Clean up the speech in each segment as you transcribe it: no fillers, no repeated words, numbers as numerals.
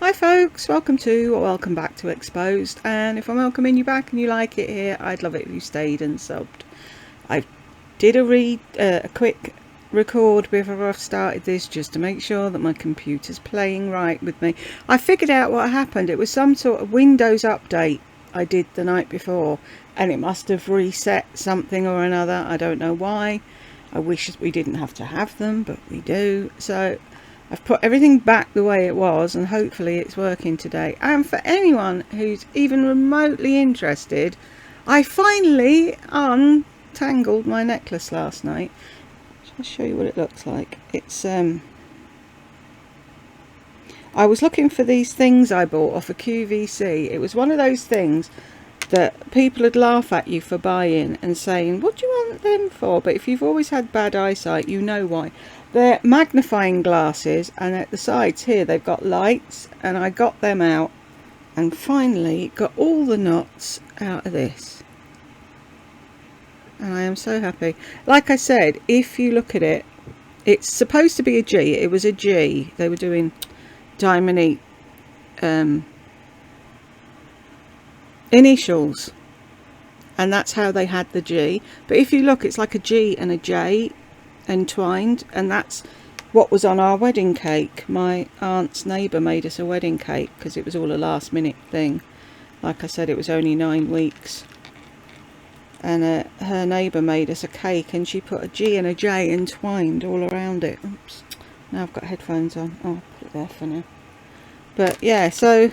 Hi folks, welcome to or welcome back to Exposed, and if I'm welcoming you back and you like it here, I'd love it if you stayed and subbed. I did a quick record before I've started this just to make sure that my computer's playing right with me. I figured out what happened. It was some sort of Windows update I did the night before, and it must have reset something or another. I don't know why. I wish we didn't have to have them, but we do. So I've put everything back the way it was, and hopefully it's working today. And for anyone who's even remotely interested, I finally untangled my necklace last night. I'll show you what it looks like. It's I was looking for these things I bought off of QVC. It was one of those things that people would laugh at you for buying and saying, what do you want them for? But if you've always had bad eyesight, you know why. They're magnifying glasses, and at the sides here they've got lights, and I got them out and finally got all the knots out of this, and I am so happy. Like I said, if you look at it, it's supposed to be a G. It was a G. They were doing diamond initials, and that's how they had the G. But if you look, it's like a G and a J entwined, and that's what was on our wedding cake. My aunt's neighbour made us a wedding cake because it was all a last minute thing. Like I said, it was only 9 weeks, and her neighbour made us a cake, and she put a G and a J entwined all around it. Oops, now I've got headphones on. I'll put it there for now. But yeah, so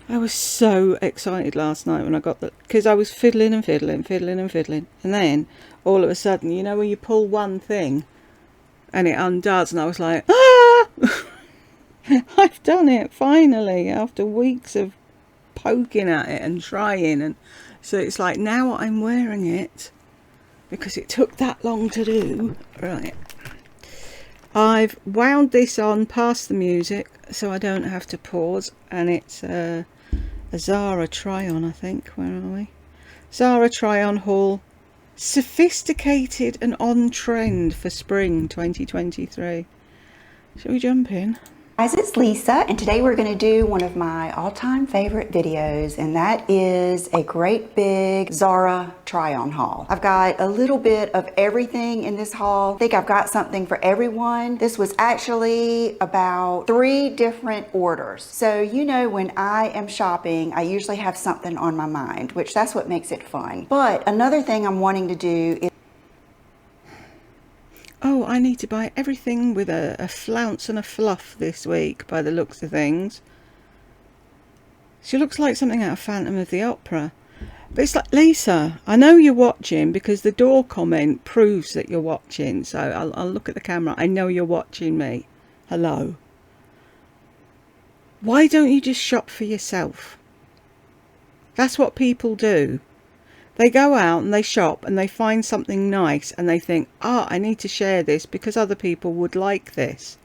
I was so excited last night when I got because I was fiddling and fiddling, and then all of a sudden, you know when you pull one thing and it undoes, and I was like, ah! I've done it finally after weeks of poking at it and trying. And so it's like, now I'm wearing it because it took that long to do. Right, I've wound this on past the music so I don't have to pause, and it's a ZARA try-on, I think. Where are we? ZARA try-on haul. Sophisticated and on trend for spring 2023. Shall we jump in? Guys, it's Lisa, and today we're going to do one of my all-time favorite videos, and that is a great big ZARA try-on haul. I've got a little bit of everything in this haul. I think I've got something for everyone. This was actually about 3 different orders. So you know, when I am shopping, I usually have something on my mind, which that's what makes it fun. But another thing I'm wanting to do is I need to buy everything with a flounce and a fluff this week, by the looks of things. She looks like something out of Phantom of the Opera. But it's like, Lisa, I know you're watching because the door comment proves that you're watching. So I'll look at the camera. I know you're watching me. Hello. Why don't you just shop for yourself? That's what people do. They go out and they shop and they find something nice and they think, I need to share this because other people would like this.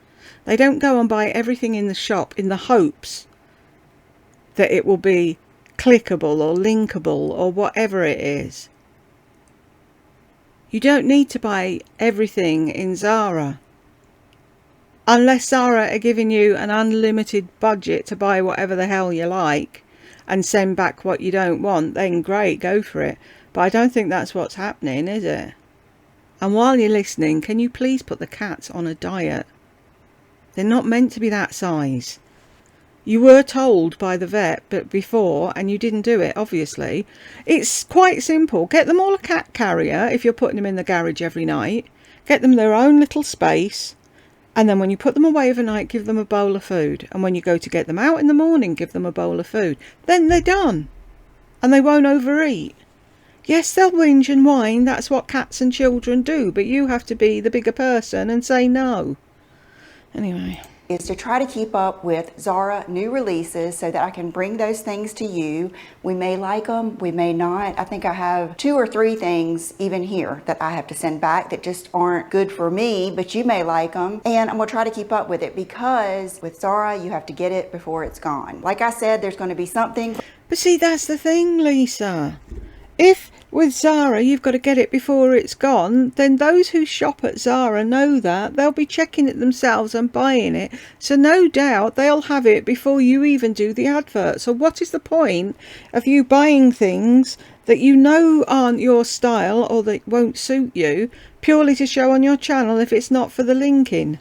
They don't go and buy everything in the shop in the hopes that it will be clickable or linkable or whatever it is. You don't need to buy everything in ZARA. Unless ZARA are giving you an unlimited budget to buy whatever the hell you like and send back what you don't want, then great, go for it. But I don't think that's what's happening, is it? And while you're listening, can you please put the cats on a diet? They're not meant to be that size. You were told by the vet but before, and you didn't do it, obviously. It's quite simple. Get them all a cat carrier if you're putting them in the garage every night. Get them their own little space. And then when you put them away overnight, give them a bowl of food. And when you go to get them out in the morning, give them a bowl of food. Then they're done. And they won't overeat. Yes, they'll whinge and whine. That's what cats and children do. But you have to be the bigger person and say no. Anyway. Is to try to keep up with ZARA new releases so that I can bring those things to you. We may like them, we may not. I think I have 2 or 3 things even here that I have to send back that just aren't good for me, but you may like them. And I'm gonna try to keep up with it because with ZARA, you have to get it before it's gone. Like I said, there's gonna be something. But see, that's the thing, Lisa. If With ZARA, you've got to get it before it's gone. Then those who shop at ZARA know that. They'll be checking it themselves and buying it. So no doubt they'll have it before you even do the advert. So what is the point of you buying things that you know aren't your style or that won't suit you, purely to show on your channel if it's not for the linking?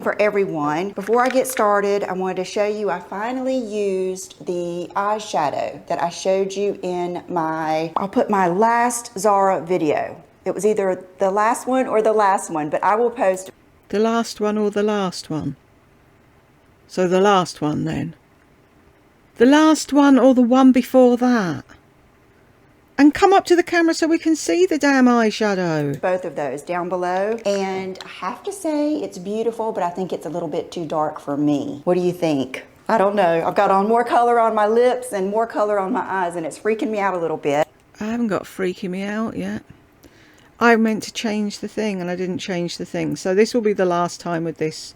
For everyone. Before I get started, I wanted to show you I finally used the eyeshadow that I showed you in I'll put my last ZARA video. It was either the last one or the last one, but I will post The last one or the last one? So the last one then. The last one or the one before that? And come up to the camera so we can see the damn eyeshadow. both of those down below. And I have to say it's beautiful, but I think it's a little bit too dark for me. What do you think? I don't know. I've got on more color on my lips and more color on my eyes, and it's freaking me out a little bit. I haven't got freaking me out yet. I meant to change the thing and I didn't change the thing. So this will be the last time with this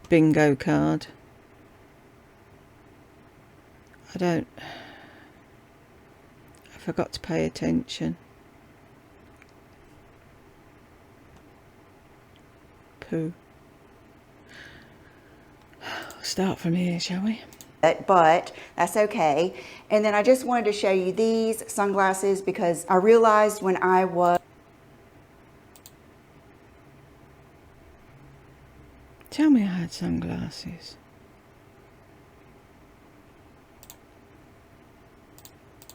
bingo card. I forgot to pay attention. Pooh. Start from here, shall we? But that's okay. And then I just wanted to show you these sunglasses because I realized when I was... Tell me I had sunglasses.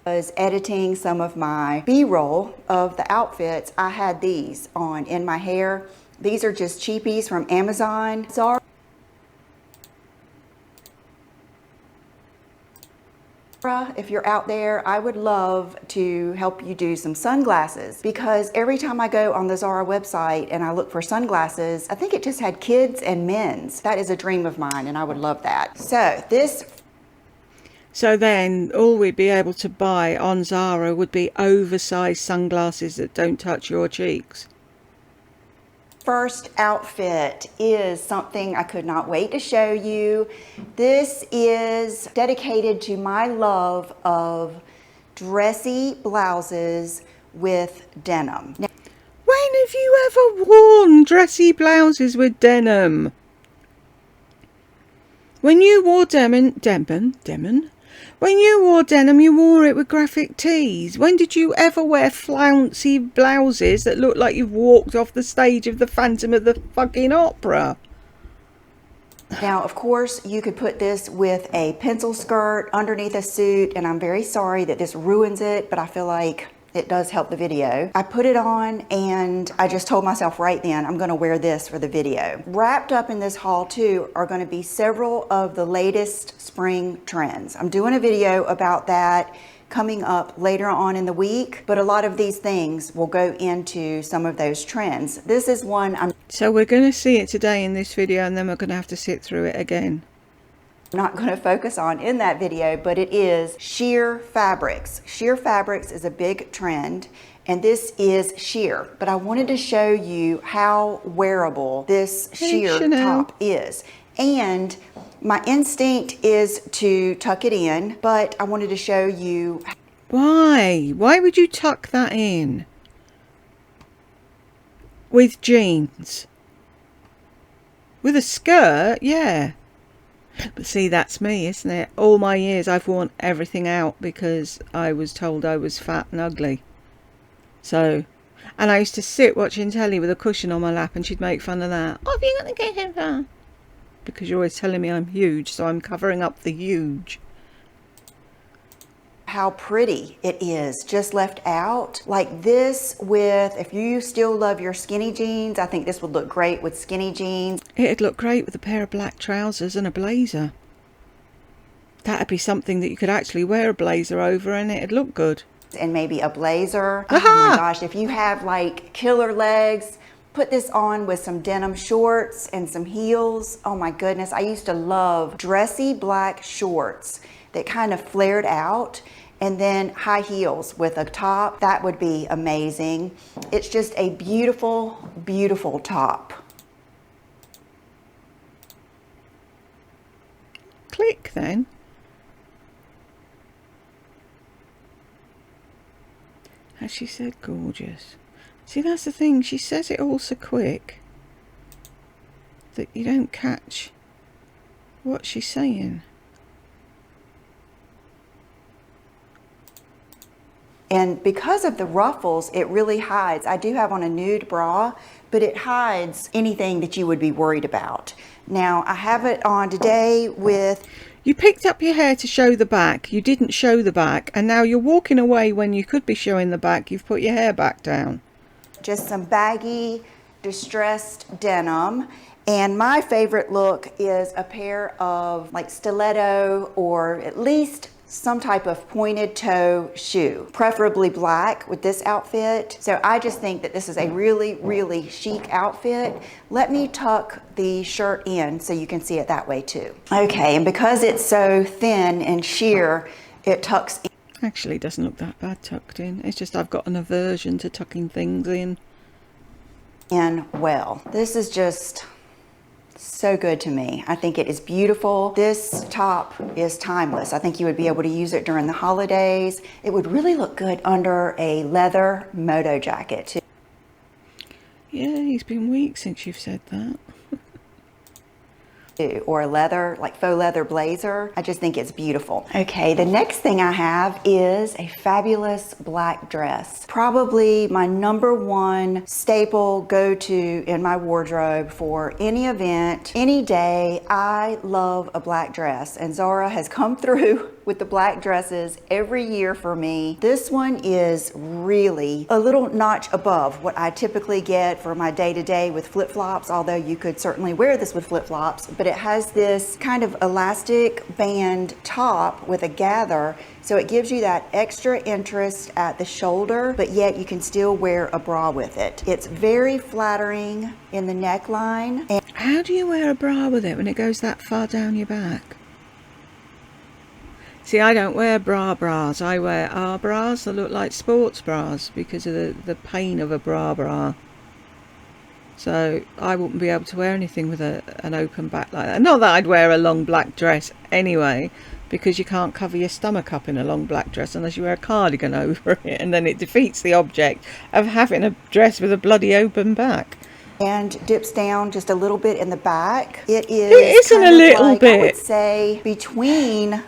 was editing some of my B-roll of the outfits, I had these on in my hair. These are just cheapies from Amazon. ZARA, if you're out there, I would love to help you do some sunglasses because every time I go on the ZARA website and I look for sunglasses, I think it just had kids and men's. That is a dream of mine and I would love that. So then all we'd be able to buy on ZARA would be oversized sunglasses that don't touch your cheeks. First outfit is something I could not wait to show you. This is dedicated to my love of dressy blouses with denim. Now, when have you ever worn dressy blouses with denim? When you wore when you wore denim, you wore it with graphic tees. When did you ever wear flouncy blouses that look like you've walked off the stage of the Phantom of the fucking Opera? Now, of course, you could put this with a pencil skirt underneath a suit, and I'm very sorry that this ruins it, but I feel like it does help the video. I put it on and I just told myself right then, I'm gonna wear this for the video. Wrapped up in this haul too are gonna be several of the latest spring trends. I'm doing a video about that coming up later on in the week, but a lot of these things will go into some of those trends. This is one So we're gonna see it today in this video and then we're gonna have to sit through it again. not going to focus on in that video, but it is sheer fabrics. Sheer fabrics is a big trend, and this is sheer. But I wanted to show you how wearable this sheer top is. And my instinct is to tuck it in, but I wanted to show you. Why? Why would you tuck that in? With jeans? With a skirt? Yeah. But see, that's me, isn't it? All my years I've worn everything out because I was told I was fat and ugly. So, and I used to sit watching telly with a cushion on my lap and she'd make fun of that. Oh, have you got the cushion for? Because you're always telling me I'm huge, so I'm covering up the huge. How pretty it is, just left out. Like this with, if you still love your skinny jeans, I think this would look great with skinny jeans. It'd look great with a pair of black trousers and a blazer. That'd be something that you could actually wear a blazer over and it'd look good. And maybe a blazer. Oh my gosh, if you have like killer legs, put this on with some denim shorts and some heels. Oh my goodness, I used to love dressy black shorts that kind of flared out, and then high heels with a top. That would be amazing. It's just a beautiful, beautiful top. Click then. she said gorgeous. See, that's the thing, she says it all so quick that you don't catch what she's saying. And because of the ruffles, it really hides. I do have on a nude bra, but it hides anything that you would be worried about. Now, I have it on today with... You picked up your hair to show the back. You didn't show the back. And now you're walking away when you could be showing the back. You've put your hair back down. Just some baggy, distressed denim. And my favorite look is a pair of like stiletto or at least some type of pointed toe shoe, preferably black with this outfit. So I just think that this is a really, really chic outfit. Let me tuck the shirt in so you can see it that way too. Okay, and because it's so thin and sheer, it tucks in. Actually, it doesn't look that bad tucked in. It's just I've got an aversion to tucking things in. Well, this is just so good to me. I think it is beautiful. This top is timeless. I think you would be able to use it during the holidays. It would really look good under a leather moto jacket too. Yeah, it's been weeks since you've said that. Or a leather, like faux leather blazer. I just think it's beautiful. Okay, the next thing I have is a fabulous black dress. Probably my #1 staple go-to in my wardrobe for any event, any day. I love a black dress, and Zara has come through with the black dresses every year for me. This one is really a little notch above what I typically get for my day-to-day with flip-flops, although you could certainly wear this with flip-flops, but it has this kind of elastic band top with a gather, so it gives you that extra interest at the shoulder, but yet you can still wear a bra with it. It's very flattering in the neckline. And how do you wear a bra with it when it goes that far down your back? See, I don't wear bras. I wear R bras that look like sports bras because of the pain of a bra. So I wouldn't be able to wear anything with an open back like that. Not that I'd wear a long black dress anyway, because you can't cover your stomach up in a long black dress unless you wear a cardigan over it, and then it defeats the object of having a dress with a bloody open back. And dips down just a little bit in the back. It isn't a little bit. I would say between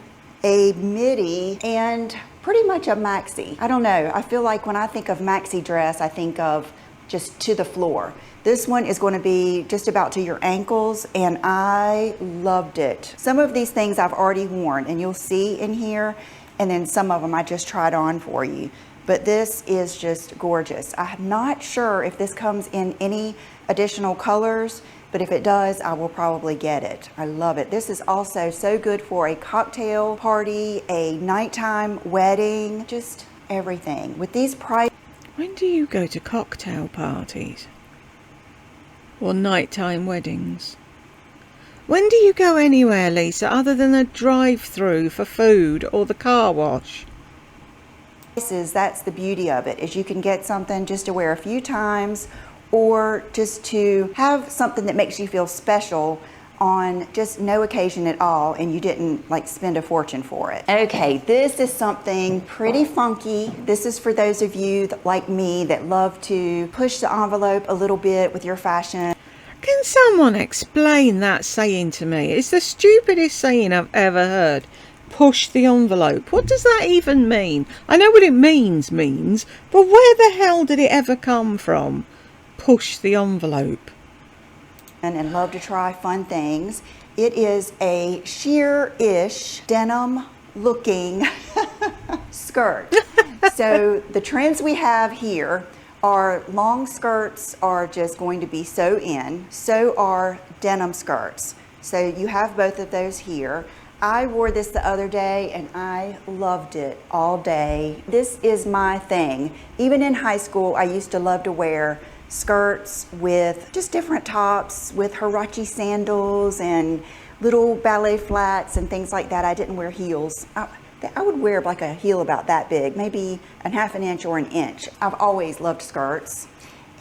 a midi and pretty much a maxi. I don't know. I feel like when I think of maxi dress, I think of just to the floor. This one is going to be just about to your ankles, and I loved it. Some of these things I've already worn, and you'll see in here, and then some of them I just tried on for you. But this is just gorgeous. I'm not sure if this comes in any additional colors, but if it does, I will probably get it. I love it. This is also so good for a cocktail party, a nighttime wedding, just everything. With these prices. When do you go to cocktail parties? Or nighttime weddings? When do you go anywhere, Lisa, other than a drive-through for food or the car wash? That's the beauty of it, is you can get something just to wear a few times, or just to have something that makes you feel special on just no occasion at all, and you didn't like spend a fortune for it. Okay, this is something pretty funky. This is for those of you that, like me, that love to push the envelope a little bit with your fashion. Can someone explain that saying to me? It's the stupidest saying I've ever heard. Push the envelope. What does that even mean? I know what it means, but where the hell did it ever come from? Push the envelope. And love to try fun things. It is a sheer-ish denim looking skirt. So the trends we have here are long skirts are just going to be so in, so are denim skirts. So you have both of those here. I wore this the other day and I loved it all day. This is my thing. Even in high school, I used to love to wear skirts with just different tops with Huarache sandals and little ballet flats and things like that. I didn't wear heels. I would wear like a heel about that big, maybe a ½ inch or an inch. I've always loved skirts.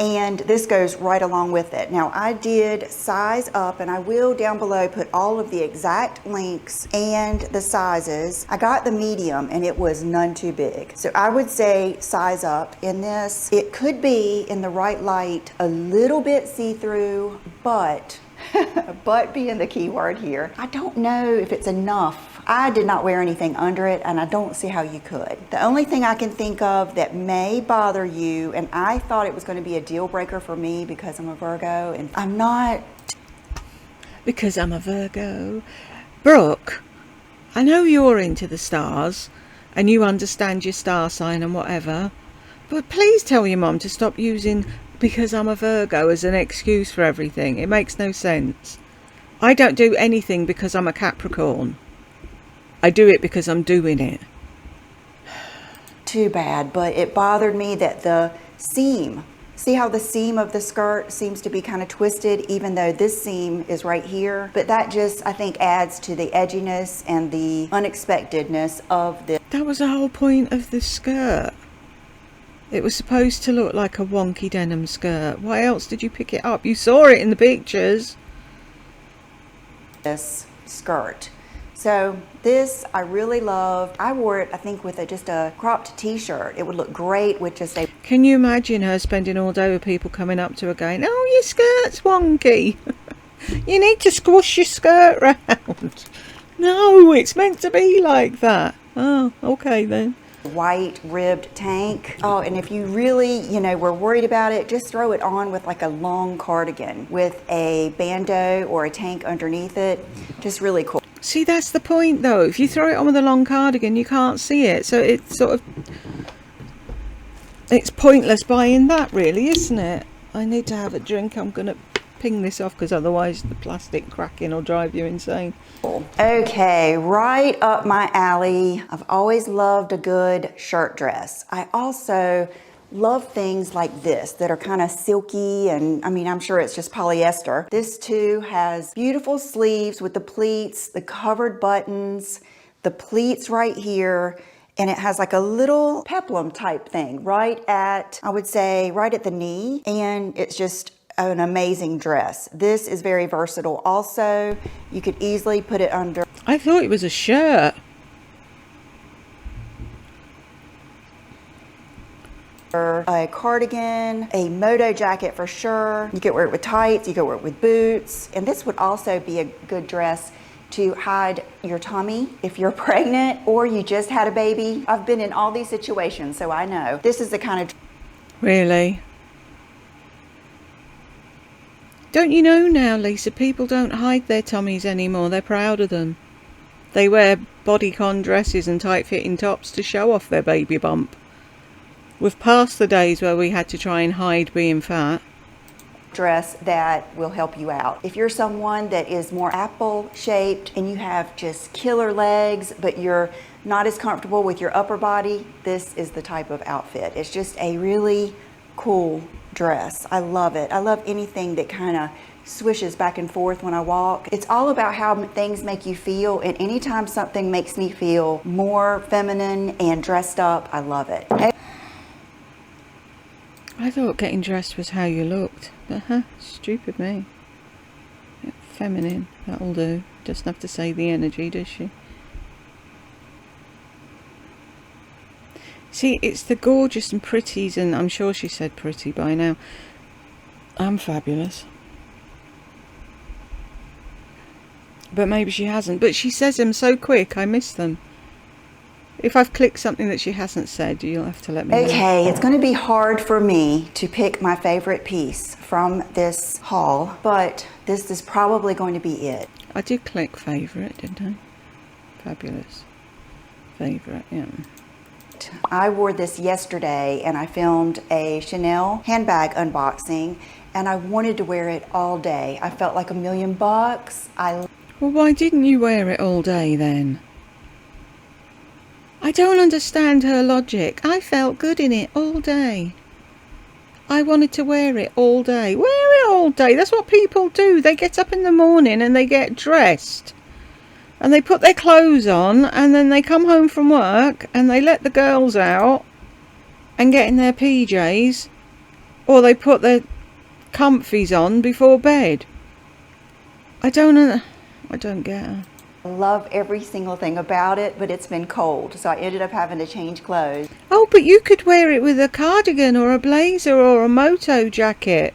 and this goes right along with it. Now I did size up, and I will down below put all of the exact links and the sizes. I got the medium and it was none too big. So I would say size up in this. It could be in the right light a little bit see-through, but but being the key word here, I don't know if it's enough. I did not wear anything under it, and I don't see how you could. The only thing I can think of that may bother you, and I thought it was going to be a deal breaker for me because I'm a Virgo, and I'm not. Because I'm a Virgo. Brooke, I know you're into the stars and you understand your star sign and whatever, but please tell your mum to stop using because I'm a Virgo as an excuse for everything. It makes no sense. I don't do anything because I'm a Capricorn. I do it because I'm doing it. Too bad, but it bothered me that the seam, see how the seam of the skirt seems to be kind of twisted, even though this seam is right here. But that just, I think, adds to the edginess and the unexpectedness of this. That was the whole point of this skirt. It was supposed to look like a wonky denim skirt. Why else did you pick it up? You saw it in the pictures. This skirt. So this I really loved. I wore it, I think, with just a cropped t-shirt. It would look great with just a... Can you imagine her spending all day with people coming up to her going, oh, your skirt's wonky. You need to squash your skirt round. No, it's meant to be like that. Oh, okay then. White ribbed tank. Oh, and if you really, were worried about it, just throw it on with like a long cardigan with a bandeau or a tank underneath it. Just really cool. See, that's the point though. If you throw it on with a long cardigan, you can't see it. So it's it's pointless buying that, really, isn't it? I need to have a drink. I'm going to ping this off because otherwise the plastic cracking will drive you insane. Okay, right up my alley. I've always loved a good shirt dress. I also love things like this that are kind of silky, and I mean, I'm sure it's just polyester. This too has beautiful sleeves with the pleats, the covered buttons, the pleats right here, and it has like a little peplum type thing right at, I would say, right at the knee, and it's just an amazing dress. This is very versatile also. You could easily put it under... I thought it was a shirt. A cardigan, a moto jacket for sure. You could wear it with tights, you could wear it with boots. And this would also be a good dress to hide your tummy if you're pregnant or you just had a baby. I've been in all these situations, so I know. This is the kind of... Really? Don't you know now, Lisa, people don't hide their tummies anymore. They're proud of them. They wear bodycon dresses and tight-fitting tops to show off their baby bump. We've passed the days where we had to try and hide being fat. Dress that will help you out. If you're someone that is more apple shaped and you have just killer legs, but you're not as comfortable with your upper body, this is the type of outfit. It's just a really cool dress. I love it. I love anything that kind of swishes back and forth when I walk. It's all about how things make you feel, and anytime something makes me feel more feminine and dressed up, I love it. I thought getting dressed was how you looked, but stupid me. Yeah, feminine, that'll do. Doesn't have to say the energy, does she? See, it's the gorgeous and pretties, and I'm sure she said pretty by now. I'm fabulous. But maybe she hasn't. But she says them so quick, I miss them. If I've clicked something that she hasn't said, you'll have to let me know. Okay, it's going to be hard for me to pick my favorite piece from this haul, but this is probably going to be it. I did click favourite, didn't I? Fabulous. Favourite, yeah. I wore this yesterday and I filmed a Chanel handbag unboxing and I wanted to wear it all day. I felt like $1,000,000. Well, why didn't you wear it all day then? I don't understand her logic. I felt good in it all day. I wanted to wear it all day. Wear it all day. That's what people do. They get up in the morning and they get dressed. And they put their clothes on and then they come home from work and they let the girls out and get in their PJs Or they put their comfies on before bed. I don't get her. I love every single thing about it, but it's been cold, so I ended up having to change clothes. Oh, but you could wear it with a cardigan or a blazer or a moto jacket.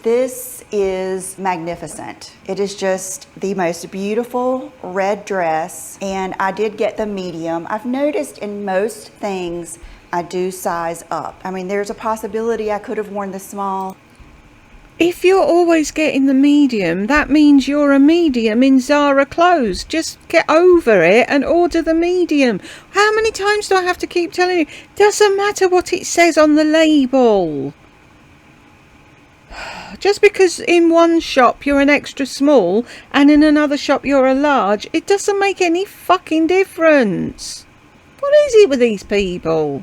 This is magnificent. It is just the most beautiful red dress, and I did get the medium. I've noticed in most things I do size up. I mean, there's a possibility I could have worn the small. If you're always getting the medium, that means you're a medium in ZARA clothes. Just get over it and order the medium. How many times do I have to keep telling you? Doesn't matter what it says on the label. Just because in one shop you're an extra small and in another shop you're a large, it doesn't make any fucking difference. What is it with these people?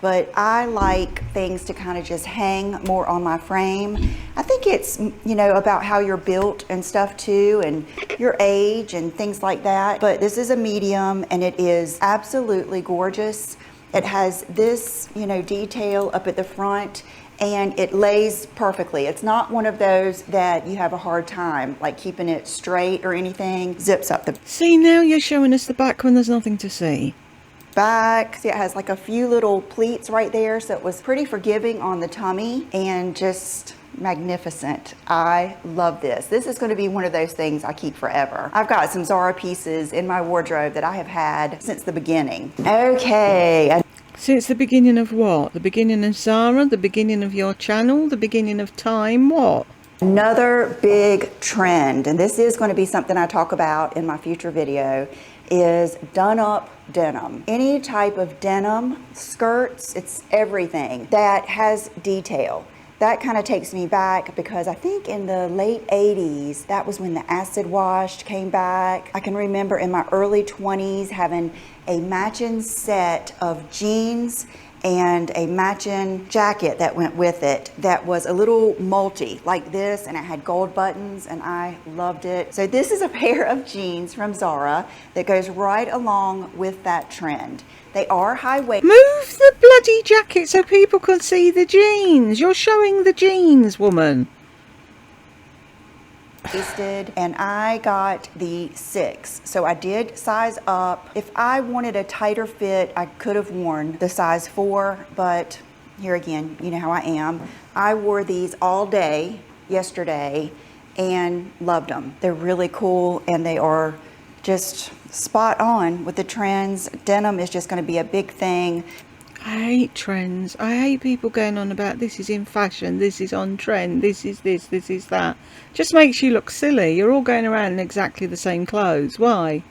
But I like things to kind of just hang more on my frame. I think it's, you know, about how you're built and stuff too, and your age and things like that. But this is a medium and it is absolutely gorgeous. It has this, you know, detail up at the front, and it lays perfectly. It's not one of those that you have a hard time like keeping it straight or anything. Zips up the See, now you're showing us the back when there's nothing to see. back. See, it has like a few little pleats right there, so it was pretty forgiving on the tummy and just magnificent. I love this. This is going to be one of those things I keep forever. I've got some ZARA pieces in my wardrobe that I have had since the beginning. Okay. Since the beginning of what? The beginning of ZARA? The beginning of your channel? The beginning of time? What? Another big trend, and this is going to be something I talk about in my future video, is done-up denim. Any type of denim, skirts, it's everything that has detail. That kind of takes me back because I think in the late 80s, that was when the acid wash came back. I can remember in my early 20s having a matching set of jeans and a matching jacket that went with it that was a little multi like this, and it had gold buttons, and I loved it. So this is a pair of jeans from ZARA that goes right along with that trend. They are high waist. Move the bloody jacket so people can see the jeans. You're showing the jeans, woman. And I got the 6, so I did size up. If I wanted a tighter fit, I could have worn the size 4, but here again, you know how I am. I wore these all day yesterday and loved them. They're really cool, and they are just spot on with the trends. Denim is just going to be a big thing. I hate trends. I hate people going on about this is in fashion, this is on trend, this is this, this is that. Just makes you look silly. You're all going around in exactly the same clothes. Why?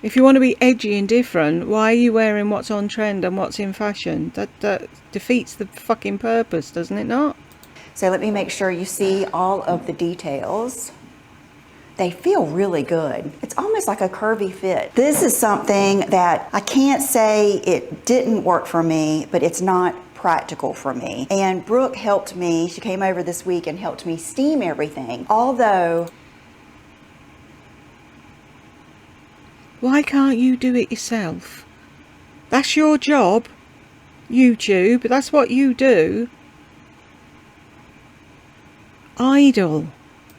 If you want to be edgy and different, why are you wearing what's on trend and what's in fashion? That defeats the fucking purpose, doesn't it not? So let me make sure you see all of the details. They feel really good. It's almost like a curvy fit. This is something that I can't say it didn't work for me, but it's not practical for me. And Brooke helped me. She came over this week and helped me steam everything. Although, why can't you do it yourself? That's your job. YouTube, that's what you do. Idle.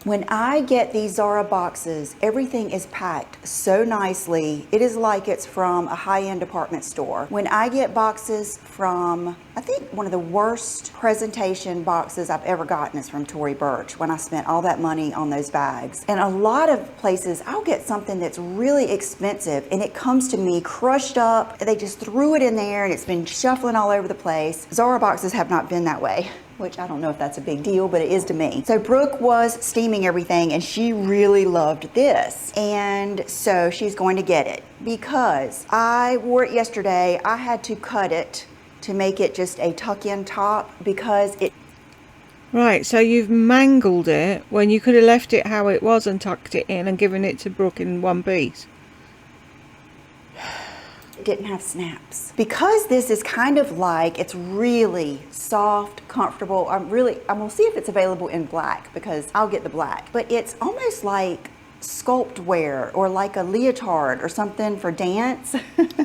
when I get these ZARA boxes, everything is packed so nicely. It is like it's from a high-end department store. When I get boxes from, I think one of the worst presentation boxes I've ever gotten is from Tory Burch, when I spent all that money on those bags. And a lot of places, I'll get something that's really expensive and it comes to me crushed up. They just threw it in there and it's been shuffling all over the place. ZARA boxes have not been that way, which I don't know if that's a big deal, but it is to me. So Brooke was steaming everything and she really loved this. And so she's going to get it because I wore it yesterday. I had to cut it to make it just a tuck-in top because it... Right, so you've mangled it when you could have left it how it was and tucked it in and given it to Brooke in one piece. didn't have snaps. Because this is kind of like, it's really soft, comfortable. I'm gonna see if it's available in black because I'll get the black. But it's almost like sculpt wear or like a leotard or something for dance.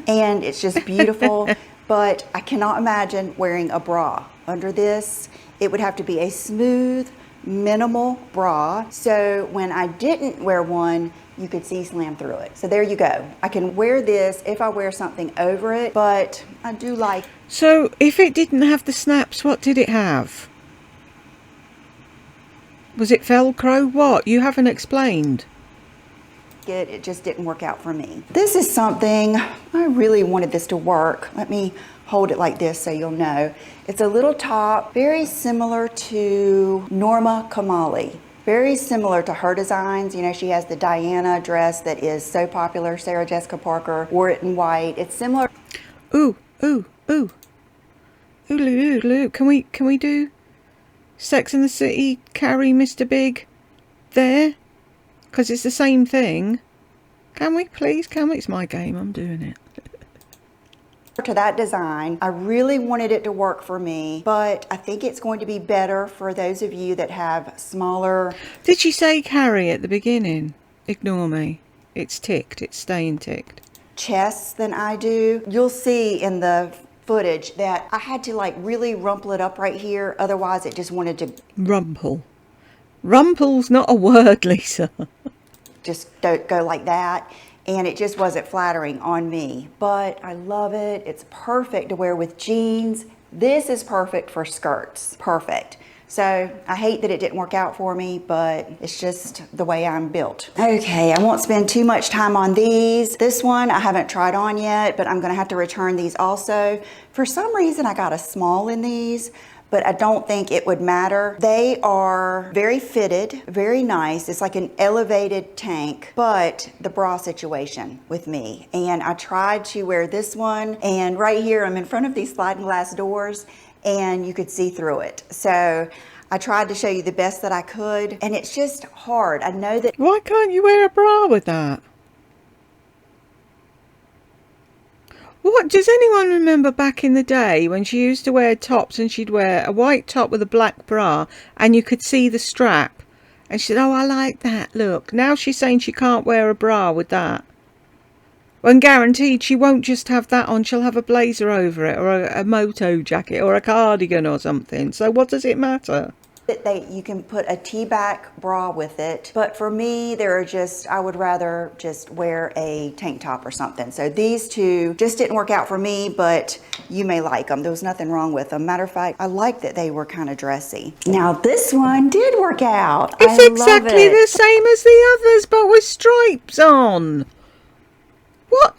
And it's just beautiful. but I cannot imagine wearing a bra under this. It would have to be a smooth, minimal bra, so when I didn't wear one, you could see slam through it. So there you go. I can wear this if I wear something over it, but I do like. So if it didn't have the snaps, what did it have? Was it Velcro? What? You haven't explained. It just didn't work out for me. This is something, I really wanted this to work. Let me hold it like this so you'll know. It's a little top, very similar to Norma Kamali. Very similar to her designs. You know, she has the Diana dress that is so popular. Sarah Jessica Parker wore it in white. It's similar. Ooh, ooh, ooh. Ooh, ooh, ooh. Can we do Sex and the City, Carrie, Mr. Big there? Because it's the same thing. Can we, please? Can we? It's my game. I'm doing it. To that design. I really wanted it to work for me, but I think it's going to be better for those of you that have smaller. Did she say Carrie at the beginning? Ignore me. It's ticked. It's staying ticked. Chests than I do. You'll see in the footage that I had to like really rumple it up right here. Otherwise it just wanted to. Rumple. Rumple's not a word, Lisa. Just don't go like that. And it just wasn't flattering on me, but I love it. It's perfect to wear with jeans. This is perfect for skirts, perfect. So I hate that it didn't work out for me, but it's just the way I'm built. Okay, I won't spend too much time on these. This one I haven't tried on yet, but I'm gonna have to return these also. For some reason, I got a small in these, but I don't think it would matter. They are very fitted, very nice. It's like an elevated tank, but the bra situation with me. And I tried to wear this one, and right here, I'm in front of these sliding glass doors, and you could see through it. So I tried to show you the best that I could, and it's just hard. I know that. Why can't you wear a bra with that? What, does anyone remember back in the day when she used to wear tops and she'd wear a white top with a black bra and you could see the strap? And she said, oh, I like that, look. Now she's saying she can't wear a bra with that. When guaranteed she won't just have that on, she'll have a blazer over it or a moto jacket or a cardigan or something. So what does it matter? You can put a T-back bra with it, but for me, I would rather just wear a tank top or something. So these two just didn't work out for me, but you may like them. There was nothing wrong with them. Matter of fact, I like that they were kind of dressy. Now this one did work out. It's exactly the same as the others, but with stripes on. What?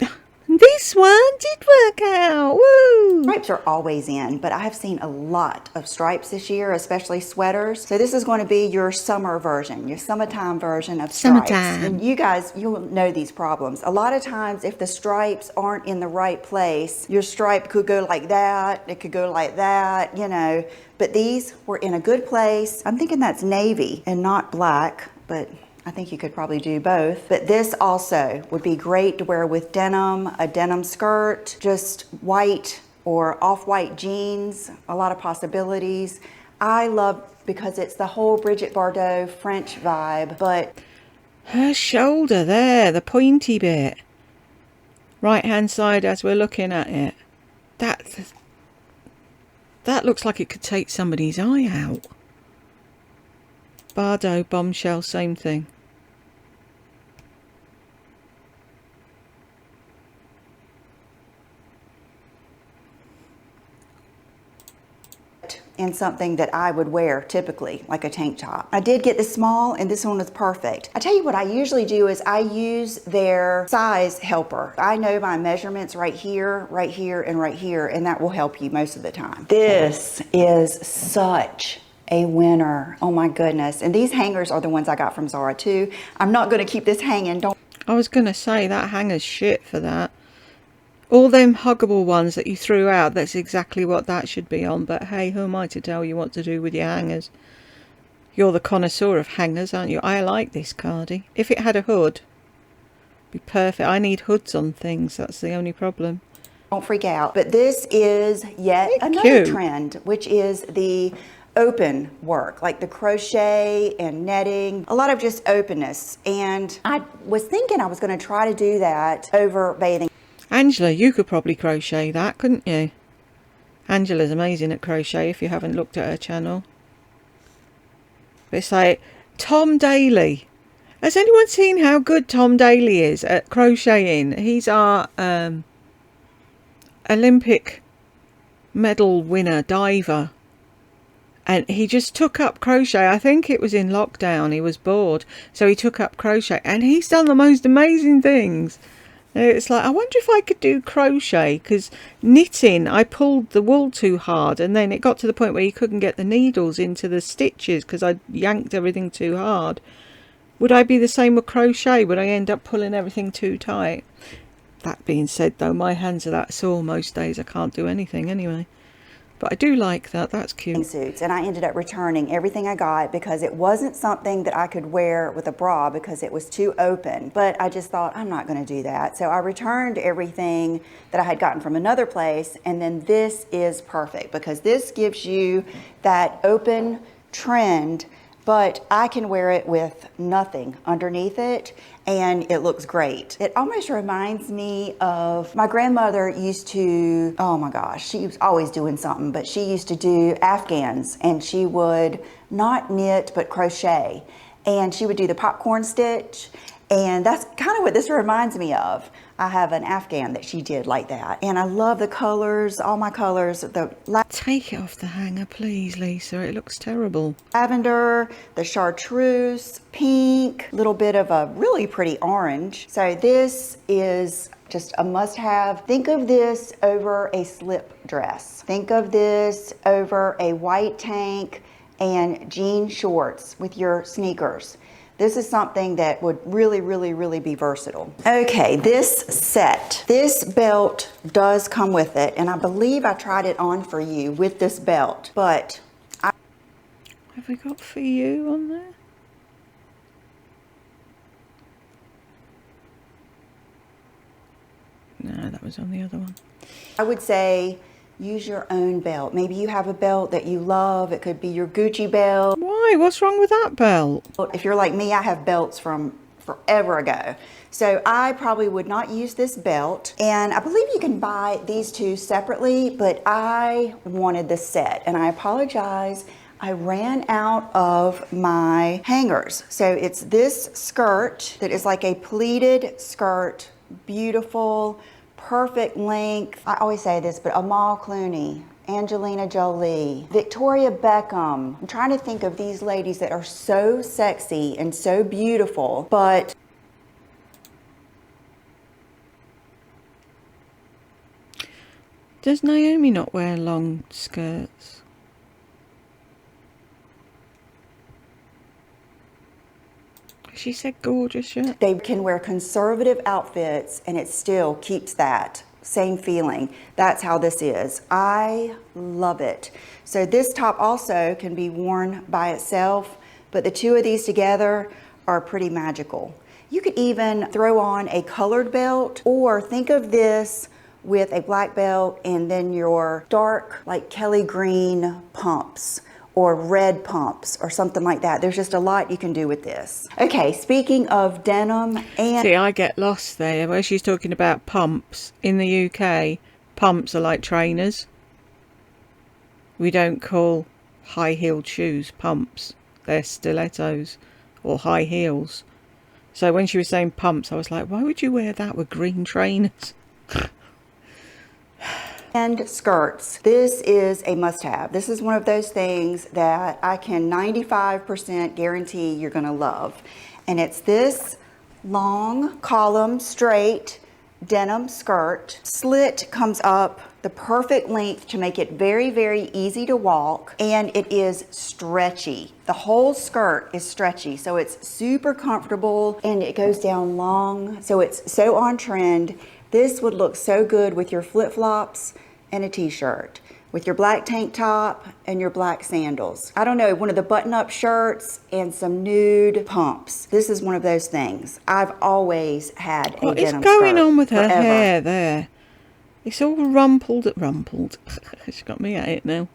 This one did work out. Woo! Stripes are always in, but I have seen a lot of stripes this year, especially sweaters. So this is going to be your summer version, your summertime version of stripes. Summertime. And you guys, you'll know these problems. A lot of times, if the stripes aren't in the right place, your stripe could go like that, it could go like that, you know. But these were in a good place. I'm thinking that's navy and not black, but I think you could probably do both. But this also would be great to wear with denim, a denim skirt, just white or off-white jeans, a lot of possibilities. I love, because it's the whole Brigitte Bardot French vibe, but her shoulder there, the pointy bit. Right hand side as we're looking at it. That looks like it could take somebody's eye out. Bardot, bombshell, same thing. and something that I would wear typically, like a tank top. I did get the small, and this one was perfect. I tell you what I usually do is I use their size helper. I know my measurements right here, and right here, and that will help you most of the time. This is such a winner. Oh my goodness. And these hangers are the ones I got from Zara too. I'm not going to keep this hanging. I was going to say that hanger's shit for that. All them huggable ones that you threw out, that's exactly what that should be on. But hey, who am I to tell you what to do with your hangers? You're the connoisseur of hangers, aren't you? I like this cardie. If it had a hood, it'd be perfect. I need hoods on things. That's the only problem. Don't freak out. But this is yet another trend, which is the open work, like the crochet and netting, a lot of just openness. And I was thinking I was going to try to do that over bathing. Angela, you could probably crochet that, couldn't you? Angela's amazing at crochet if you haven't looked at her channel. But it's like Tom Daly. Has anyone seen how good Tom Daly is at crocheting? He's our Olympic medal winner diver. And he just took up crochet. I think it was in lockdown. He was bored. So he took up crochet. And he's done the most amazing things. It's like, I wonder if I could do crochet. Because knitting, I pulled the wool too hard. And then it got to the point where you couldn't get the needles into the stitches. Because I yanked everything too hard. Would I be the same with crochet? Would I end up pulling everything too tight? That being said, though, my hands are that sore most days. I can't do anything anyway. But I do like that. That's cute. Suits, and I ended up returning everything I got because it wasn't something that I could wear with a bra because it was too open. But I just thought, I'm not going to do that. So I returned everything that I had gotten from another place, and then this is perfect because this gives you that open trend, but I can wear it with nothing underneath it and it looks great. It almost reminds me of my grandmother used to, oh my gosh, she was always doing something, but she used to do Afghans and she would not knit but crochet, and she would do the popcorn stitch, and that's kind of what this reminds me of. I have an Afghan that she did like that, and I love the colors, all my colors. Take it off the hanger, please, Lisa. It looks terrible. Lavender, the chartreuse, pink, little bit of a really pretty orange. So this is just a must-have. Think of this over a slip dress. Think of this over a white tank and jean shorts with your sneakers. This is something that would really, really, really be versatile. Okay, this set, this belt does come with it, and I believe I tried it on for you with this belt, but have we got for you on there? No, that was on the other one. I would say use your own belt. Maybe you have a belt that you love. It could be your Gucci belt. Why? What's wrong with that belt? If you're like me, I have belts from forever ago. So I probably would not use this belt. And I believe you can buy these two separately, but I wanted this set. And I apologize, I ran out of my hangers. So it's this skirt that is like a pleated skirt, beautiful, perfect length. I always say this, but Amal Clooney, Angelina Jolie, Victoria Beckham. I'm trying to think of these ladies that are so sexy and so beautiful, but does Naomi not wear long skirts? She said gorgeous shirt. They can wear conservative outfits and it still keeps that same feeling. That's how this is. I love it. So this top also can be worn by itself, but the two of these together are pretty magical. You could even throw on a colored belt, or think of this with a black belt and then your dark, like Kelly green pumps, or red pumps or something like that. There's just a lot you can do with this. Okay, speaking of denim and... See, I get lost there where she's talking about pumps. In the UK, pumps are like trainers. We don't call high-heeled shoes pumps. They're stilettos or high heels. So when she was saying pumps, I was like, why would you wear that with green trainers? And skirts. This is a must-have. This is one of those things that I can 95% guarantee you're gonna love. And it's this long column straight denim skirt. Slit comes up the perfect length to make it very, very easy to walk, and it is stretchy. The whole skirt is stretchy, so it's super comfortable, and it goes down long, so it's so on trend. This would look so good with your flip-flops and a t-shirt, with your black tank top and your black sandals. I don't know, one of the button-up shirts and some nude pumps. This is one of those things. I've always had a denim skirt. What is going on with her forever. hair there? It's all rumpled. She's got me at it now.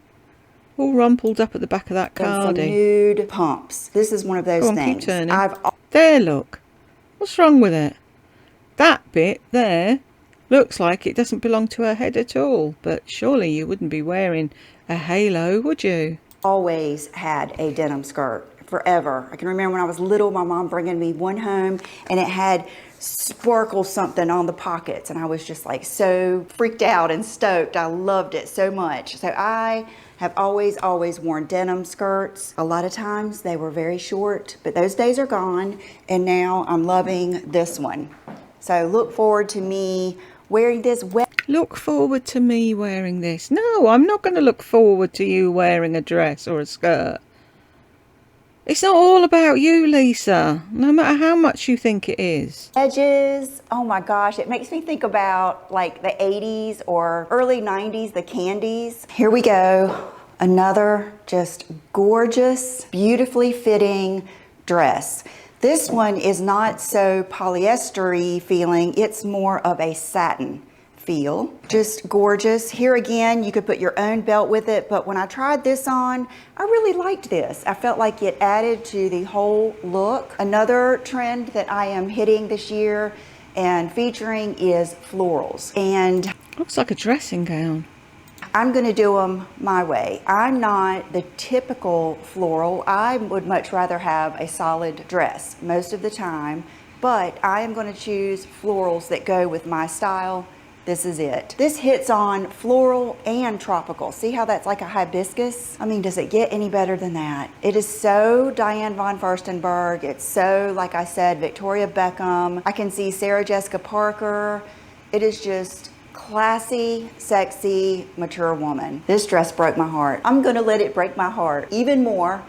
All rumpled up at the back of that And some cardi. nude pumps. This is one of those Go on, things. keep turning. There, look. What's wrong with it? That bit there Looks like it doesn't belong to her head at all, but surely you wouldn't be wearing a halo, would you? Always had a denim skirt forever. I can remember when I was little, my mom bringing me one home and it had sparkle something on the pockets, and I was just like so freaked out and stoked. I loved it so much. So I have always worn denim skirts. A lot of times they were very short, but those days are gone, and now I'm loving this one. So look forward to me wearing this. Look forward to me wearing this. No, I'm not going to look forward to you wearing a dress or a skirt. It's not all about you, Lisa, no matter how much you think it is. Edges, oh my gosh, it makes me think about like the 80s or early 90s, the candies. Here we go, another just gorgeous, beautifully fitting dress. This one is not so polyester-y feeling, it's more of a satin feel. Just gorgeous. Here again, you could put your own belt with it, but when I tried this on, I really liked this. I felt like it added to the whole look. Another trend that I am hitting this year and featuring is florals. And looks like a dressing gown. I'm gonna do them my way. I'm not the typical floral. I would much rather have a solid dress most of the time, but I am gonna choose florals that go with my style. This is it. This hits on floral and tropical. See how that's like a hibiscus? I mean, does it get any better than that? It is so Diane von Furstenberg. It's so, like I said, Victoria Beckham. I can see Sarah Jessica Parker. It is just classy, sexy, mature woman. This dress broke my heart. I'm gonna let it break my heart even more.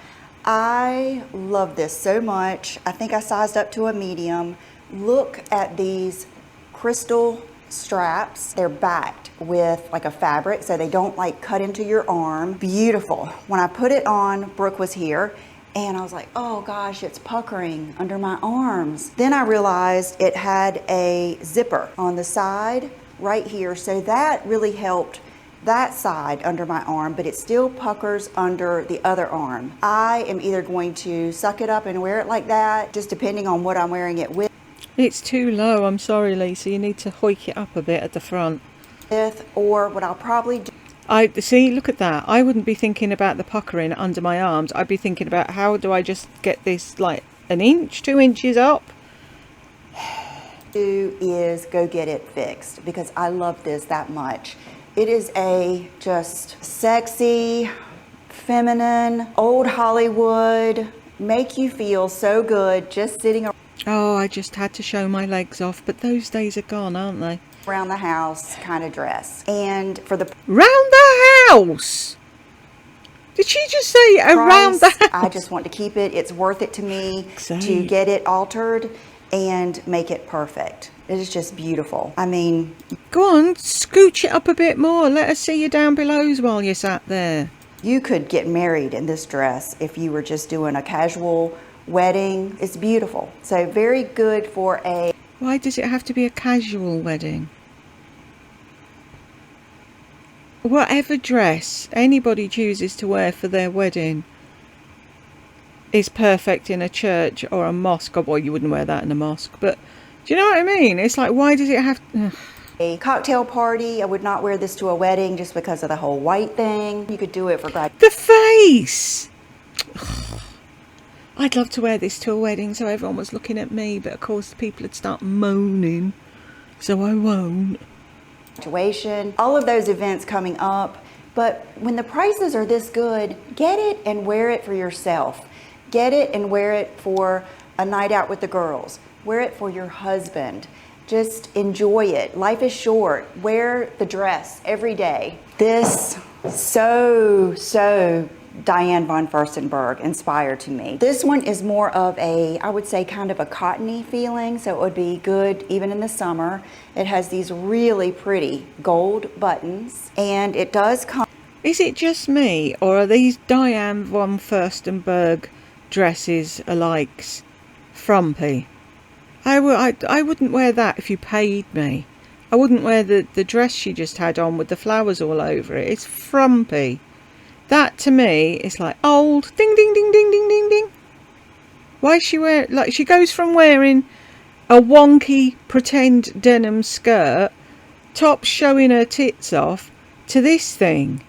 I love this so much. I think I sized up to a medium. Look at these crystal straps. They're backed with like a fabric so they don't like cut into your arm. Beautiful. When I put it on, Brooke was here and I was like, oh gosh, it's puckering under my arms. Then I realized it had a zipper on the side right here, so that really helped that side under my arm, but it still puckers under the other arm. I am either going to suck it up and wear it like that, just depending on what I'm wearing it with. It's too low, I'm sorry, Lisa. You need to hoik it up a bit at the front. Or what I'll probably do. See, look at that. I wouldn't be thinking about the puckering under my arms. I'd be thinking about how do I just get this like an inch, 2 inches up. Do is go get it fixed because I love this that much. It is a just sexy, feminine, old Hollywood, make you feel so good just sitting around. Oh, I just had to show my legs off, but those days are gone, aren't they? Around the house kind of dress. And for the round the house. Did she just say price, around the house? I just want to keep it. It's worth it to me Same. To get it altered and make it perfect. It is just beautiful. I mean, go on, scooch it up a bit more. Let us see you down belows while you're sat there. You could get married in this dress if you were just doing a casual wedding. It's beautiful. So very good for a... Why does it have to be a casual wedding? Whatever dress anybody chooses to wear for their wedding is perfect in a church or a mosque. Oh boy, you wouldn't wear that in a mosque, but do you know what I mean? It's like, why does it have to... A cocktail party. I would not wear this to a wedding just because of the whole white thing. You could do it for graduation. The face! I'd love to wear this to a wedding so everyone was looking at me, but of course people would start moaning, so I won't. All of those events coming up, but when the prices are this good, get it and wear it for yourself. Get it and wear it for a night out with the girls. Wear it for your husband. Just enjoy it. Life is short. Wear the dress every day. This so Diane von Furstenberg inspired to me. This one is more of a, I would say, kind of a cottony feeling, so it would be good even in the summer. It has these really pretty gold buttons, and it does come... Is it just me, or are these Diane von Furstenberg dresses alikes frumpy? I wouldn't wear that if you paid me. I wouldn't wear the dress she just had on with the flowers all over it. It's frumpy. That to me is like old. Ding ding ding ding ding ding ding. Why is she wearing, like, she goes from wearing a wonky pretend denim skirt top showing her tits off to this thing.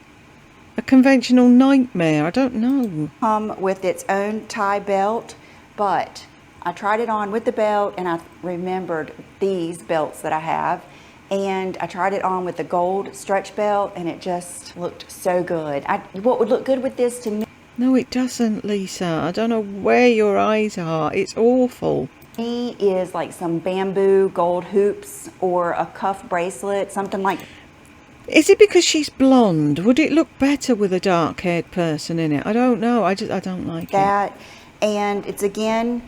A conventional nightmare. I don't know. Come with its own tie belt, but I tried it on with the belt and I remembered these belts that I have, and I tried it on with the gold stretch belt and it just looked so good. What would look good with this to me No, it doesn't, Lisa. I don't know where your eyes are. It's awful. is like some bamboo gold hoops or a cuff bracelet, something like. Is it because she's blonde? Would it look better with a dark-haired person in it? I don't know. I don't like that. And it's, again,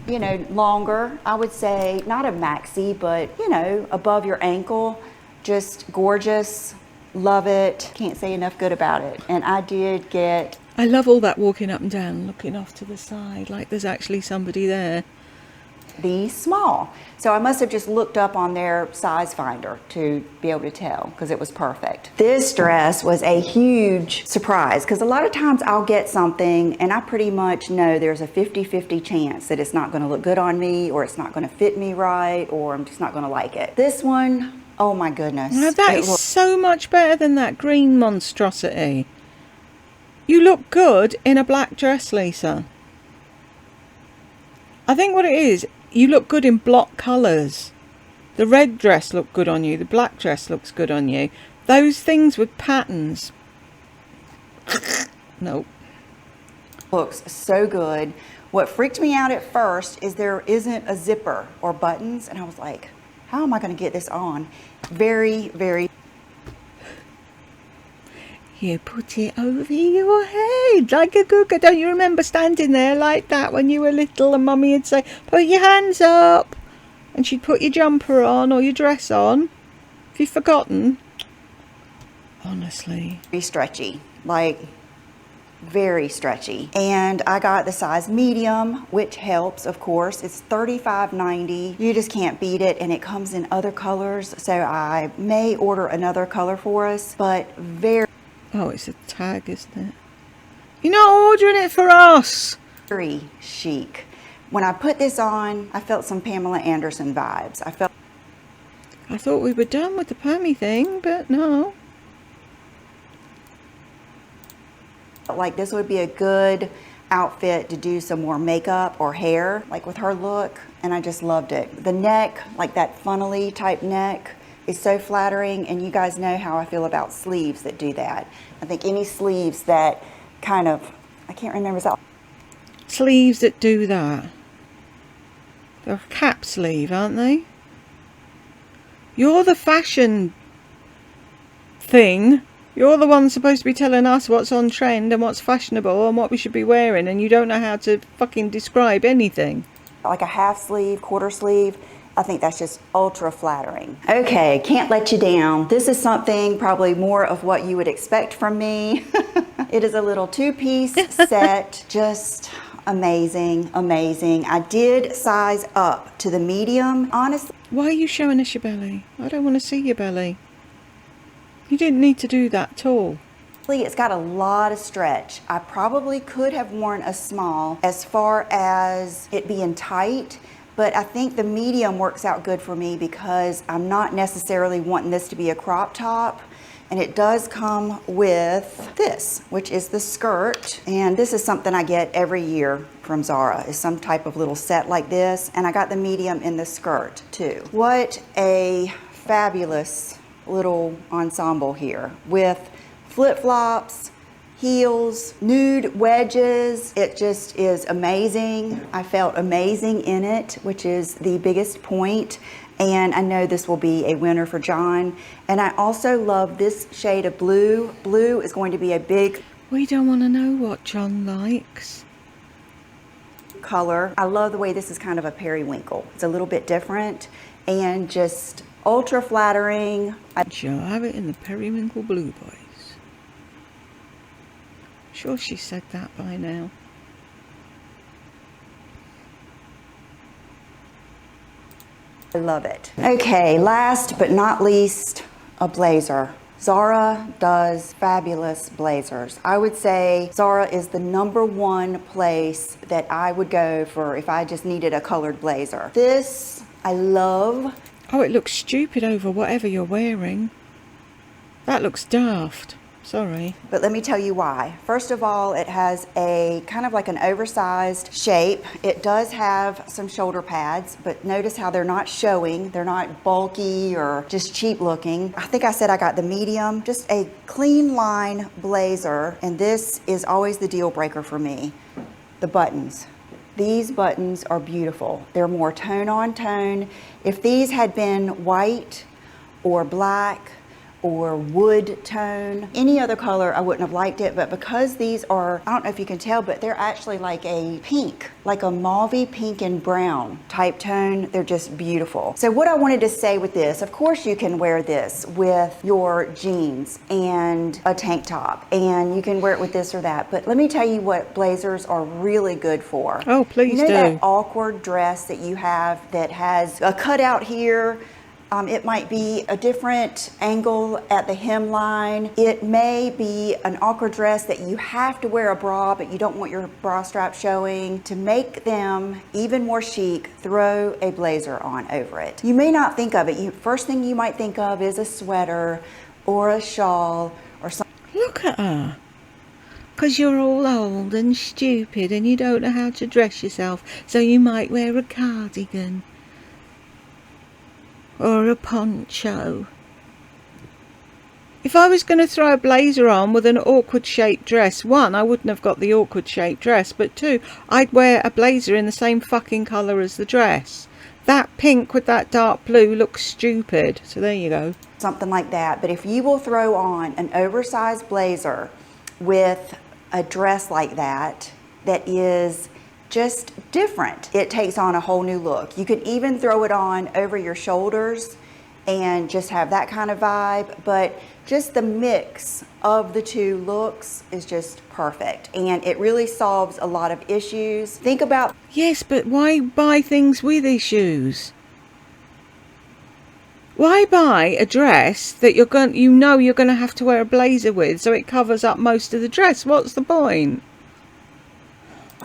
you know, longer. I would say not a maxi, but, you know, above your ankle. Just gorgeous. Love it. Can't say enough good about it. And I did get. I love all that walking up and down, looking off to the side, like there's actually somebody there. The small. So I must have just looked up on their size finder to be able to tell, because it was perfect. This dress was a huge surprise, because a lot of times I'll get something and I pretty much know there's a 50-50 chance that it's not going to look good on me, or it's not going to fit me right, or I'm just not going to like it. This one, oh my goodness. Now that is so much better than that green monstrosity. You look good in a black dress, Lisa. I think what it is, you look good in block colours. The red dress looked good on you. The black dress looks good on you. Those things with patterns. Nope. Looks so good. What freaked me out at first is there isn't a zipper or buttons. And I was like, how am I going to get this on? Very, very. You put it over your head like a cooker. Don't you remember standing there like that when you were little and Mummy would say, put your hands up? And she'd put your jumper on or your dress on. Have you forgotten? Honestly. Very stretchy, like very stretchy. And I got the size medium, which helps, of course. It's $35.90. You just can't beat it. And it comes in other colors. So I may order another color for us, but very. Oh, it's a tag, isn't it? You're not ordering it for us. Very chic. When I put this on, I felt some Pamela Anderson vibes. I thought we were done with the Pammy thing, but no. Like this would be a good outfit to do some more makeup or hair, like with her look, and I just loved it. The neck, like that funnily type neck, is so flattering, and you guys know how I feel about sleeves that do that. I think any sleeves that kind of, I can't remember, is that sleeves that do that? They're a cap sleeve, aren't they? You're the fashion thing. You're the one supposed to be telling us what's on trend and what's fashionable and what we should be wearing, and you don't know how to fucking describe anything. Like a half sleeve, quarter sleeve. I think that's just ultra flattering. Okay, can't let you down. This is something probably more of what you would expect from me. It is a little two-piece set, just amazing, amazing. I did size up to the medium, honestly. Why are you showing us your belly? I don't want to see your belly. You didn't need to do that at all. It's got a lot of stretch. I probably could have worn a small as far as it being tight, but I think the medium works out good for me because I'm not necessarily wanting this to be a crop top. And it does come with this, which is the skirt. And this is something I get every year from ZARA, is some type of little set like this. And I got the medium in the skirt too. What a fabulous little ensemble here with flip-flops, heels, nude wedges. It just is amazing. I felt amazing in it, which is the biggest point. And I know this will be a winner for John. And I also love this shade of blue. Blue is going to be a big... We don't want to know what John likes. Color. I love the way this is kind of a periwinkle. It's a little bit different and just ultra flattering. She'll have it in the periwinkle blue, boys. Sure she said that by now. I love it. Okay, last but not least, a blazer. ZARA does fabulous blazers. I would say ZARA is the #1 place that I would go for if I just needed a colored blazer. This I love. Oh, it looks stupid over whatever you're wearing. That looks daft. Sorry. But let me tell you why. First of all, it has a kind of like an oversized shape. It does have some shoulder pads, but notice how they're not showing. They're not bulky or just cheap looking. I think I said I got the medium, just a clean line blazer. And this is always the deal breaker for me, the buttons. These buttons are beautiful. They're more tone on tone. If these had been white or black or wood tone, any other color, I wouldn't have liked it. But because these are, I don't know if you can tell, but they're actually like a pink, like a mauvey pink and brown type tone. They're just beautiful. So what I wanted to say with this, of course you can wear this with your jeans and a tank top, and you can wear it with this or that. But let me tell you what blazers are really good for. Oh, please you know do. That awkward dress that you have that has a cutout here. It might be a different angle at the hemline. It may be an awkward dress that you have to wear a bra, but you don't want your bra strap showing. To make them even more chic, throw a blazer on over it. You may not think of it. First thing you might think of is a sweater or a shawl or something. Look at her. Because you're all old and stupid and you don't know how to dress yourself, so you might wear a cardigan. Or a poncho. If I was going to throw a blazer on with an awkward shaped dress, one, I wouldn't have got the awkward shaped dress, but two, I'd wear a blazer in the same fucking colour as the dress. That pink with that dark blue looks stupid, so there you go. Something like that. But if you will throw on an oversized blazer with a dress like that, that is just different, it takes on a whole new look. You could even throw it on over your shoulders and just have that kind of vibe, but just the mix of the two looks is just perfect, and it really solves a lot of issues. Think about— Yes, but why buy things with issues? Why buy a dress that you're going to have to wear a blazer with so it covers up most of the dress? What's the point?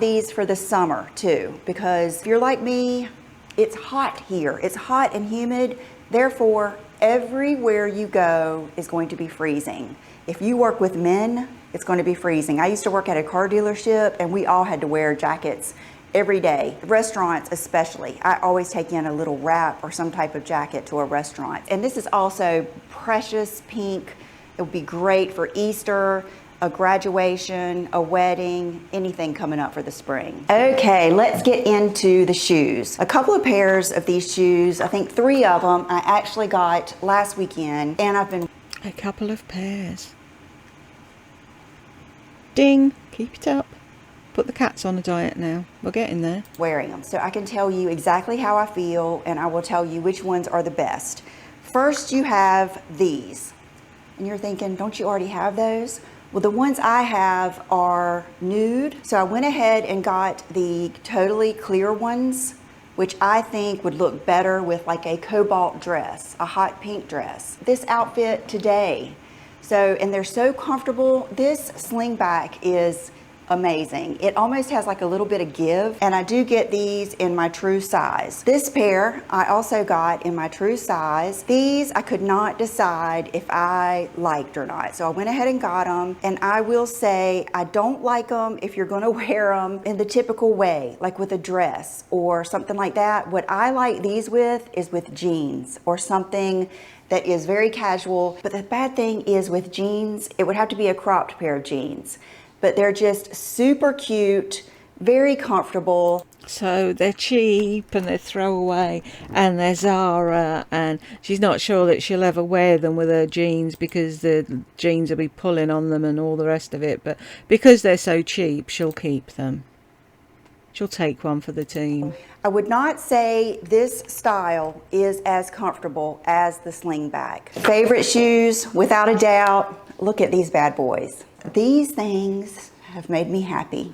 these for the summer too, because if you're like me, it's hot here. It's hot and humid. Therefore, everywhere you go is going to be freezing. If you work with men, it's going to be freezing. I used to work at a car dealership and we all had to wear jackets every day. Restaurants especially. I always take in a little wrap or some type of jacket to a restaurant. And this is also precious pink. It would be great for Easter, a graduation, a wedding, anything coming up for the spring. Okay, let's get into the shoes. A couple of pairs of these shoes, I think 3 of them I actually got last weekend, and I've been— A couple of pairs. Ding, keep it up. Put the cats on a diet now. We're getting there. wearing them. So I can tell you exactly how I feel, and I will tell you which ones are the best. First, you have these. And you're thinking, don't you already have those? Well, the ones I have are nude. So I went ahead and got the totally clear ones, which I think would look better with like a cobalt dress, a hot pink dress. This outfit today. So, and they're so comfortable. This slingback is amazing. It almost has like a little bit of give, and I do get these in my true size. This pair I also got in my true size. These I could not decide if I liked or not, so I went ahead and got them, and I will say I don't like them if you're going to wear them in the typical way, like with a dress or something like that. What I like these with is with jeans or something that is very casual. But the bad thing is with jeans, it would have to be a cropped pair of jeans. But they're just super cute, very comfortable. So they're cheap and they're throwaway and they're ZARA, and she's not sure that she'll ever wear them with her jeans because the jeans will be pulling on them and all the rest of it. But because they're so cheap, she'll keep them. She'll take one for the team. I would not say this style is as comfortable as the slingback. Favorite shoes, without a doubt. Look at these bad boys. These things have made me happy.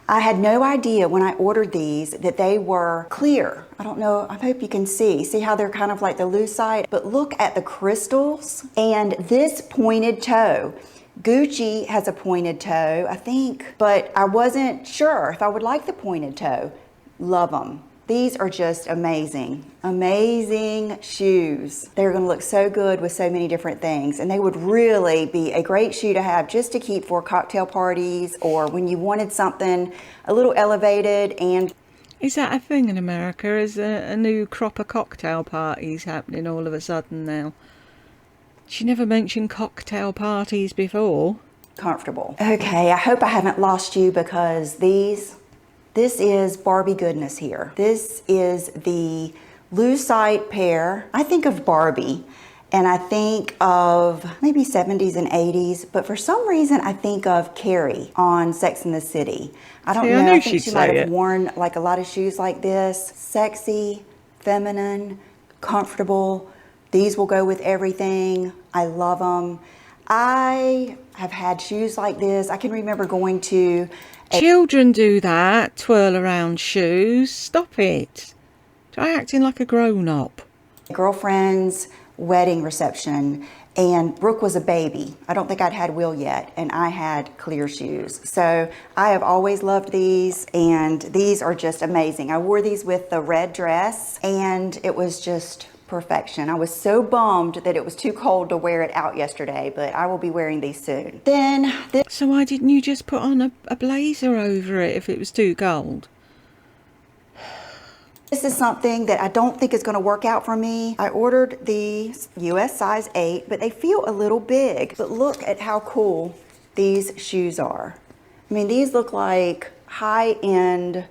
I had no idea when I ordered these that they were clear. I don't know, I hope you can see. See how they're kind of like the loose side? But look at the crystals and this pointed toe. Gucci has a pointed toe, I think, but I wasn't sure if I would like the pointed toe. Love them. These are just amazing, amazing shoes. They're gonna look so good with so many different things, and they would really be a great shoe to have just to keep for cocktail parties or when you wanted something a little elevated. And is that a thing in America? Is a new crop of cocktail parties happening all of a sudden now? She never mentioned cocktail parties before. Comfortable. Okay, I hope I haven't lost you because this is Barbie goodness here. This is the lucite pair. I think of Barbie and I think of maybe 70s and 80s, but for some reason I think of Carrie on Sex and the City. I don't know, I think she might have worn like a lot of shoes like this. Sexy, feminine, comfortable. These will go with everything. I love them. I have had shoes like this. I can remember going to children do that, twirl around shoes. Stop it. Try acting like a grown-up. Girlfriend's wedding reception, and Brooke was a baby. I don't think I'd had Will yet, and I had clear shoes. So I have always loved these, and these are just amazing. I wore these with the red dress, and it was just perfection. I was so bummed that it was too cold to wear it out yesterday, but I will be wearing these soon. So why didn't you just put on a blazer over it if it was too cold? This is something that I don't think is going to work out for me. I ordered these US size 8, but they feel a little big. But look at how cool these shoes are. I mean, these look like high-end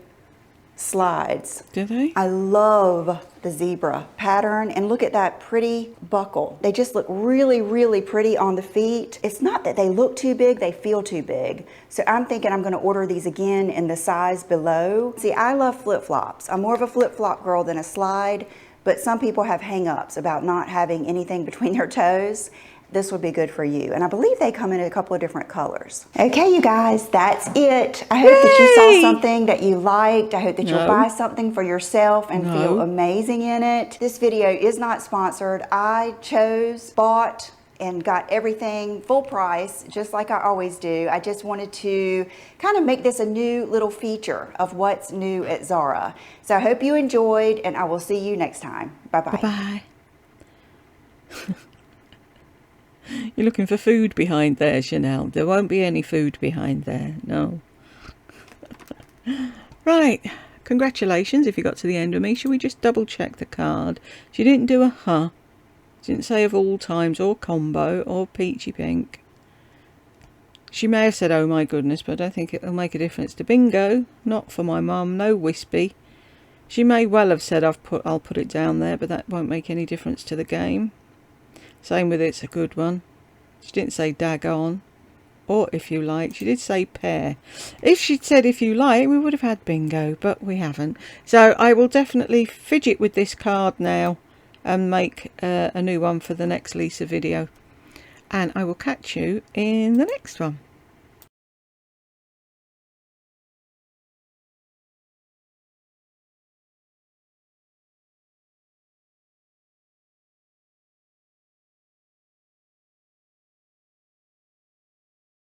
slides. Do they? I love the zebra pattern, and look at that pretty buckle. They just look really, really pretty on the feet. It's not that they look too big, they feel too big. So I'm thinking I'm gonna order these again in the size below. See, I love flip-flops. I'm more of a flip-flop girl than a slide, but some people have hang-ups about not having anything between their toes. This would be good for you. And I believe they come in a couple of different colors. Okay, you guys, that's it. I hope that you saw something that you liked. I hope that you'll buy something for yourself and feel amazing in it. This video is not sponsored. I bought, and got everything full price, just like I always do. I just wanted to kind of make this a new little feature of what's new at ZARA. So I hope you enjoyed, and I will see you next time. Bye-bye. Bye-bye. You're looking for food behind there, Chanel. There won't be any food behind there, no. Right, congratulations if you got to the end of me. Shall we just double check the card? She didn't do a huh. She didn't say of all times or combo or peachy pink. She may have said oh my goodness, but I don't think it'll make a difference to bingo. Not for my mum, no wispy. She may well have said I'll put it down there, but that won't make any difference to the game. Same with it's a good one. She didn't say daggone or if you like. She did say pair. If she'd said if you like, we would have had bingo, but we haven't. So I will definitely fidget with this card now and make a new one for the next Lisa video. And I will catch you in the next one.